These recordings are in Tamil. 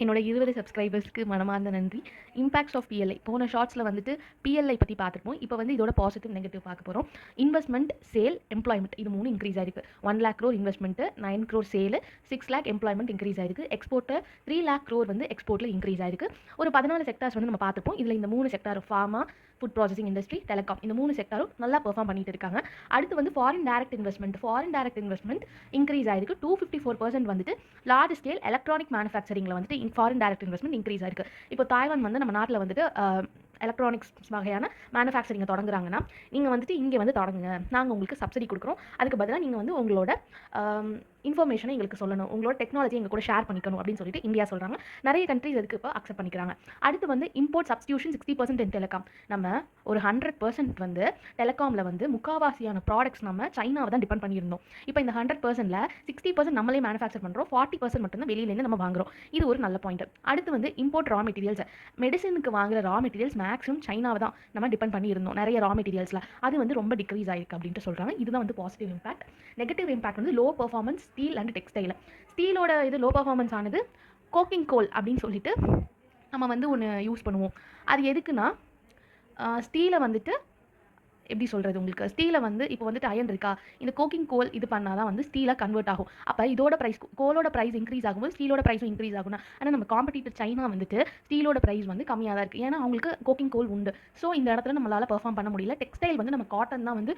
என்னோட 20 சப்ஸ்கிரைபர்ஸ்க்கு மனமார்ந்த நன்றி. இம்பாக்ட்ஸ் ஆஃப் பிஎல்ஐ போன ஷார்ட்ஸில் வந்துட்டு பிஎல்ஐ பற்றி பார்த்துருப்போம். இப்போ வந்து இதோட பாசிட்டிவ் நெகட்டிவ் பார்க்க போகிறோம். இன்வெஸ்ட்மெண்ட், சேல், எம்ப்ளாய்மெண்ட் இது 3 இன்க்ரீஸ் ஆயிருக்கு. 1 lakh crore investment, 9 crore sale, 6 lakh employment increase ஆயிருக்கு. எக்ஸ்போர்ட் 3 lakh crore வந்து எக்ஸ்போர்ட்டில் இன்க்ரீஸ் ஆயிருக்கு. ஒரு 14 செக்டார்ஸ் வந்து நம்ம பார்த்துப்போம். இதில் இந்த 3 sector pharma, food processing industry, telecom இந்த 3 செக்டாரும் நல்லா பெர்ஃபார்ம் பண்ணிட்டு இருக்காங்க. அடுத்து வந்து ஃபாரின் டைரக்ட் இன்வெஸ்ட்மெண்ட் இன்க்ரீஸ் ஆயிருக்கு. 254% வந்துட்டு லார்ஜ் ஸ்கேல் எலக்ட்ரானிக் மேனுஃபேக்சரிங்கில் வந்துட்டு ஃபாரின் டைரக்ட் இன்வெஸ்ட்மெண்ட் இன்க்ரீஸ் ஆயிருக்கு. இப்போ தாய்வான் வந்து நம்ம நாட்டில் வந்துட்டு எலக்ட்ரானிக்ஸ் வகையான மேனுஃபேக்சரிங்கை தொடங்குறாங்கன்னா நீங்கள் வந்துட்டு இங்கே வந்து தொடங்குங்க, நாங்கள் உங்களுக்கு சப்சிடி கொடுக்குறோம், அதுக்கு பதிலாக நீங்கள் வந்து உங்களோட இன்ஃபர்மேஷனை எங்களுக்கு சொல்லணும், உங்களோட டெக்னாலஜி எங்கள் கூட ஷேர் பண்ணிக்கணும் அப்படின்னு சொல்லிட்டு இந்தியா சொல்கிறாங்க. நிறைய கண்ட்ரிஸ் அதுக்கு இப்போ அக்செப்ட் பண்ணிக்கிறாங்க. அடுத்து வந்து இம்போர்ட் சப்ஸ்டியூஷன் 60% இன் டெலிகாம். நம்ம ஒரு 100% வந்து டெலிகாமில் வந்து முக்காவாசியான ப்ராடக்ட்ஸ் நம்ம சைனாவை தான் டிபெண்ட் பண்ணியிருந்தோம். இப்போ இந்த 100%ல் 60% நம்மளே மேனுஃபேக்சர் பண்ணுறோம், 40% மட்டும்தான் வெளியிலேருந்து நம்ம வாங்குறோம். இது ஒரு நல்ல பாயிண்ட். அடுத்து வந்து இம்போர்ட் ரா மெட்டீரியல்ஸ். மெடிசனுக்கு வாங்குற ரா மெட்டீரியல்ஸ் மேக்ஸிமம் சைனாவை தான் நம்ம டிபெண்ட் பண்ணியிருந்தோம் நிறைய ரா மெட்டீரியல்ஸில். அது வந்து ரொம்ப டிக்ரீஸ் ஆயிருக்கு அப்படின்ட்டு சொல்கிறாங்க. இதுதான் வந்து பாசிட்டிவ் இம்பாக்ட். நெகட்டிவ் இம்பாக்ட் வந்து low performance steel and textile. ஸ்டீலோட இது லோ பெர்ஃபார்மன்ஸ் ஆனது கோக்கிங் கோல் அப்படின்னு சொல்லிட்டு நம்ம வந்து ஒன்று யூஸ் பண்ணுவோம். அது எதுக்குன்னா ஸ்டீலை வந்துட்டு எப்படி சொல்கிறது, உங்களுக்கு ஸ்டீலை வந்து இப்போ வந்துட்டு அயன் இருக்கா, இந்த கோக்கிங் கோல் இது பண்ணால் தான் வந்து ஸ்டீலாக கன்வெர்ட் ஆகும். அப்போ இதோட ப்ரைஸ், கோலோட ப்ரைஸ் இன்க்ரீஸ் ஆகும்போது ஸ்டீலோட ப்ரைஸும் இன்க்ரீஸ் ஆகும்னா, ஆனால் நம்ம காம்படிட்டர் சைனா வந்துட்டு ஸ்டீலோட ப்ரைஸ் வந்து கம்மியாக தான் இருக்குது. ஏன்னா அவங்களுக்கு கோக்கிங் கோல் உண்டு. ஸோ இந்த இடத்துல நம்மளால் பெர்ஃபார்ம் பண்ண முடியல. டெக்ஸ்டைல் வந்து நம்ம காட்டன் தான் வந்து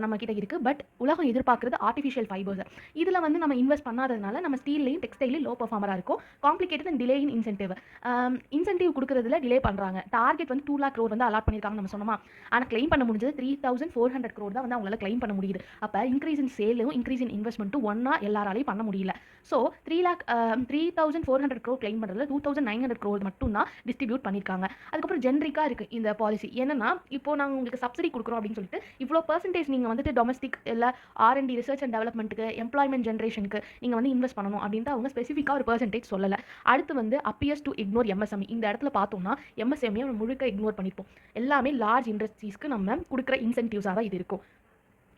நம்ம கிட்ட இருக்குது. பட் உலகம் எதிர்பார்க்குறது ஆர்டிஃபிஷியல் ஃபைபர்ஸ். இதில் வந்து நம்ம இன்வெஸ்ட் பண்ணாததுனால நம்ம ஸ்டீல்லையும் டெக்ஸ்டைலையும் லோ பெர்ஃபார்மராக இருக்கும். Complicated and delay in incentive கொடுக்குறதுல டிலே பண்ணுறாங்க. டார்கெட் வந்து 2 lakh crore வந்து அலாட் பண்ணியிருக்காங்க நம்ம சொன்னோமா, ஆனால் கிளைம் பண்ண முடிஞ்சது 3,400 crore தான் வந்து அவங்களால கிளைம் பண்ண முடியுது. அப்போ இன்க்ரீஸ் இன் சேலும் இன்க்ரீஸ் இன் இன்வெஸ்ட்மெண்ட்டும் ஒன்றா எல்லாராலையும் பண்ண முடியல. ஸோ 3,400 crore கிளைம் பண்ணுறதுல 2,900 crore மட்டும் தான் டிஸ்ட்ரிபியூட் பண்ணியிருக்காங்க. அதுக்கப்புறம் ஜென்ரிக்காக இருக்குது இந்த பாலிசி. என்னன்னா இப்போ நாங்கள் உங்களுக்கு சப்சிடி கொடுக்குறோம் அப்படின்னு சொல்லிட்டு இவ்வளோ பர்சன்டேஜ் நீங்கள் வந்துட்டு டொமஸ்டிக் இல்லை R&D ரிசர்ச் அண்ட் டெவலப்மெண்ட்டுக்கு, எம்ப்ளாய்மெண்ட் ஜென்ரேஷனுக்கு நீங்கள் வந்து இன்வெஸ்ட் பண்ணணும் அப்படின்ட்டு அவங்க ஸ்பெசிஃபிக்காக ஒரு பர்சன்டேஜ் சொல்லலை. அடுத்து வந்து அப்பியர்ஸ் டு இக்னோர் MSME. இந்த இடத்துல பார்த்தோம்னா MSME முழுக்க இக்னோர் பண்ணியிருப்போம். எல்லாமே லார்ஜ் இண்டஸ்ட்ரீஸ்க்கு நம்ம கொடுக்குற இன்சென்டிவ்ஸாக தான் இது இருக்கும்.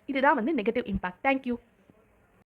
இதுதான் வந்து நெகட்டிவ் இம்பாக்ட். தேங்க்யூ.